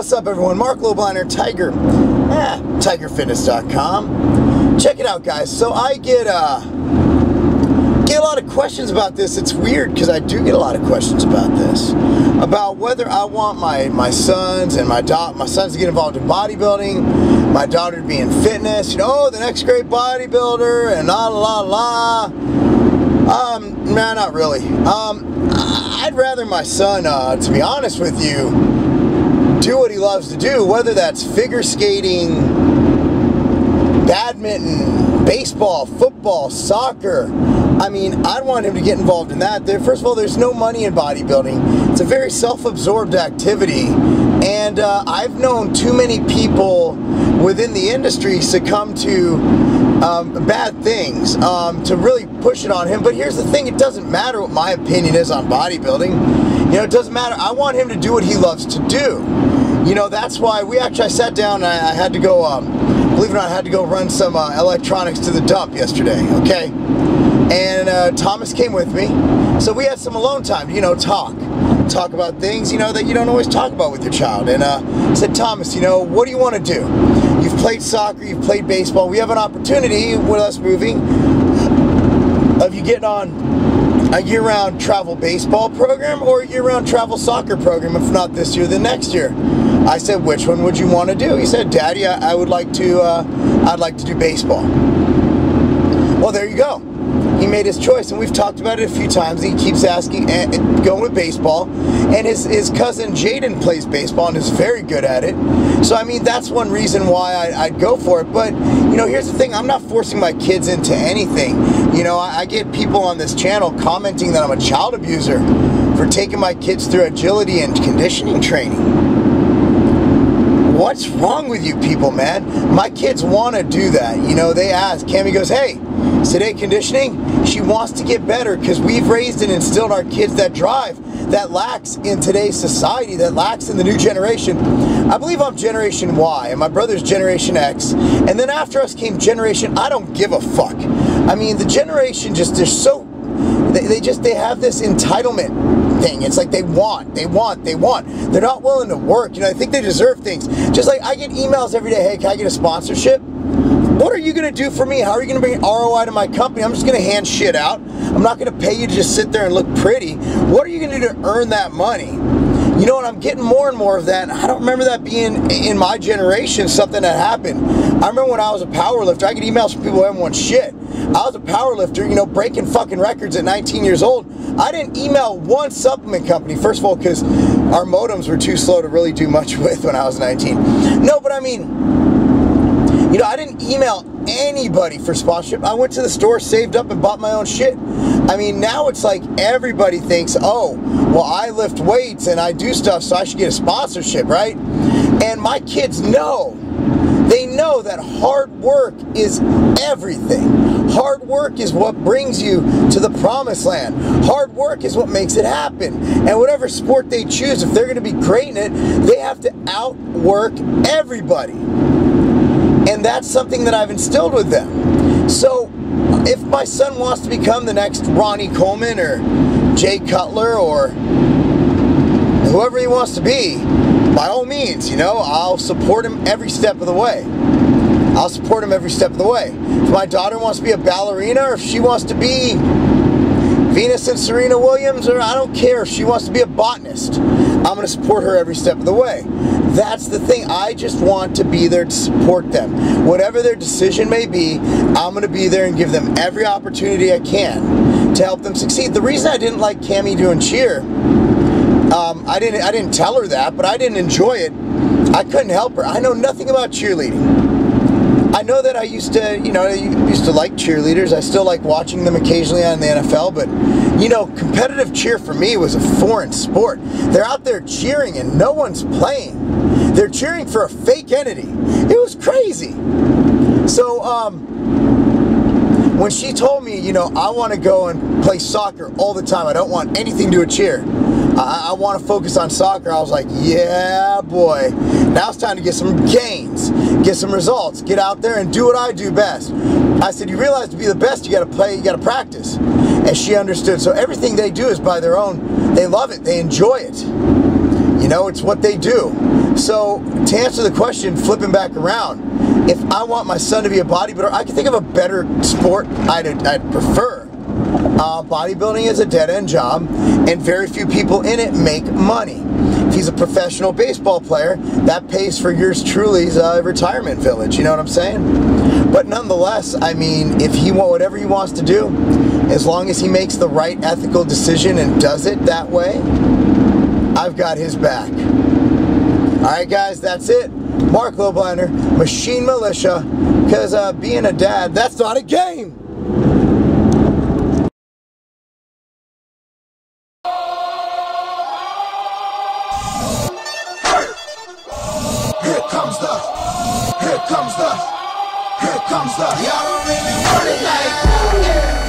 What's up, everyone? Marc Lobliner, tigerfitness.com. Check it out, guys. So I get a lot of questions about this. It's weird because I do get a lot of questions about this, about whether I want my sons and my sons to get involved in bodybuilding, my daughter to be in fitness. You know, oh, the next great bodybuilder, and la la la. Nah, not really. I'd rather my son, to be honest with you, do what he loves to do, whether that's figure skating, badminton, baseball, football, soccer. I mean, I'd want him to get involved in that. First of all, there's no money in bodybuilding. It's a very self-absorbed activity, and I've known too many people within the industry succumb to bad things to really push it on him. But here's the thing, it doesn't matter what my opinion is on bodybuilding. You know, it doesn't matter. I want him to do what he loves to do. You know, that's why I sat down and I had to go, believe it or not, I had to go run some electronics to the dump yesterday, okay? And Thomas came with me, so we had some alone time, you know, talk about things, you know, that you don't always talk about with your child. And I said, Thomas, you know, what do you want to do? You've played soccer, you've played baseball. We have an opportunity with us moving of you getting on a year-round travel baseball program or a year-round travel soccer program, if not this year, then next year. I said, which one would you want to do? He said, Daddy, I'd like to do baseball. Well, there you go. He made his choice, and we've talked about it a few times. He keeps asking, going with baseball, and his cousin Jaden plays baseball and is very good at it. So, I mean, that's one reason why I'd go for it. But, you know, here's the thing. I'm not forcing my kids into anything. You know, I get people on this channel commenting that I'm a child abuser for taking my kids through agility and conditioning training. What's wrong with you people, man? My kids want to do that. You know, they ask. Cammy goes, hey, today conditioning? She wants to get better because we've raised and instilled our kids that drive that lacks in today's society, that lacks in the new generation. I believe I'm Generation Y, and my brother's Generation X. And then after us came Generation I don't give a fuck. I mean, the generation just, they're so, they have this entitlement thing. It's like they want. They're not willing to work. You know, I think they deserve things. Just like I get emails every day, hey, can I get a sponsorship? What are you going to do for me? How are you going to bring ROI to my company? I'm just going to hand shit out. I'm not going to pay you to just sit there and look pretty. What are you going to do to earn that money? You know what, I'm getting more and more of that, and I don't remember that being in my generation something that happened. I remember when I was a power lifter, I get emails from people who haven't won shit. I was a power lifter, you know, breaking fucking records at 19 years old. I didn't email one supplement company, first of all, because our modems were too slow to really do much with when I was 19. No, but I mean, you know, I didn't email anybody for sponsorship. I went to the store, saved up, and bought my own shit. I mean, now it's like everybody thinks, oh, well, I lift weights and I do stuff, so I should get a sponsorship, right? And my kids know. They know that hard work is everything. Hard work is what brings you to the promised land. Hard work is what makes it happen. And whatever sport they choose, if they're going to be great in it, they have to outwork everybody. And that's something that I've instilled with them. So if my son wants to become the next Ronnie Coleman or Jay Cutler or whoever he wants to be, by all means, you know, I'll support him every step of the way. I'll support him every step of the way. If my daughter wants to be a ballerina, or if she wants to be Venus and Serena Williams, or I don't care if she wants to be a botanist, I'm going to support her every step of the way. That's the thing. I just want to be there to support them. Whatever their decision may be, I'm going to be there and give them every opportunity I can to help them succeed. The reason I didn't like Cammy doing cheer, I didn't tell her that, but I didn't enjoy it. I couldn't help her. I know nothing about cheerleading. I know that I used to, you know, like cheerleaders. I still like watching them occasionally on the NFL, but, you know, competitive cheer for me was a foreign sport. They're out there cheering and no one's playing. They're cheering for a fake entity. It was crazy. So, when she told me, you know, I want to go and play soccer all the time, I don't want anything to do with cheer, I want to focus on soccer, I was like, yeah, boy. Now it's time to get some gains, get some results, get out there and do what I do best. I said, you realize to be the best, you got to play, you got to practice. And she understood. So everything they do is by their own. They love it. They enjoy it. You know, it's what they do. So, to answer the question, flipping back around, if I want my son to be a bodybuilder, I can think of a better sport I'd prefer. Bodybuilding is a dead-end job, and very few people in it make money. If he's a professional baseball player, that pays for yours truly's retirement village, you know what I'm saying? But nonetheless, I mean, if he wants whatever he wants to do, as long as he makes the right ethical decision and does it that way, I've got his back. Alright guys, that's it. Marc Lobliner, Machine Militia, because being a dad, that's not a game! Here comes the, y'all don't really want it like, yeah.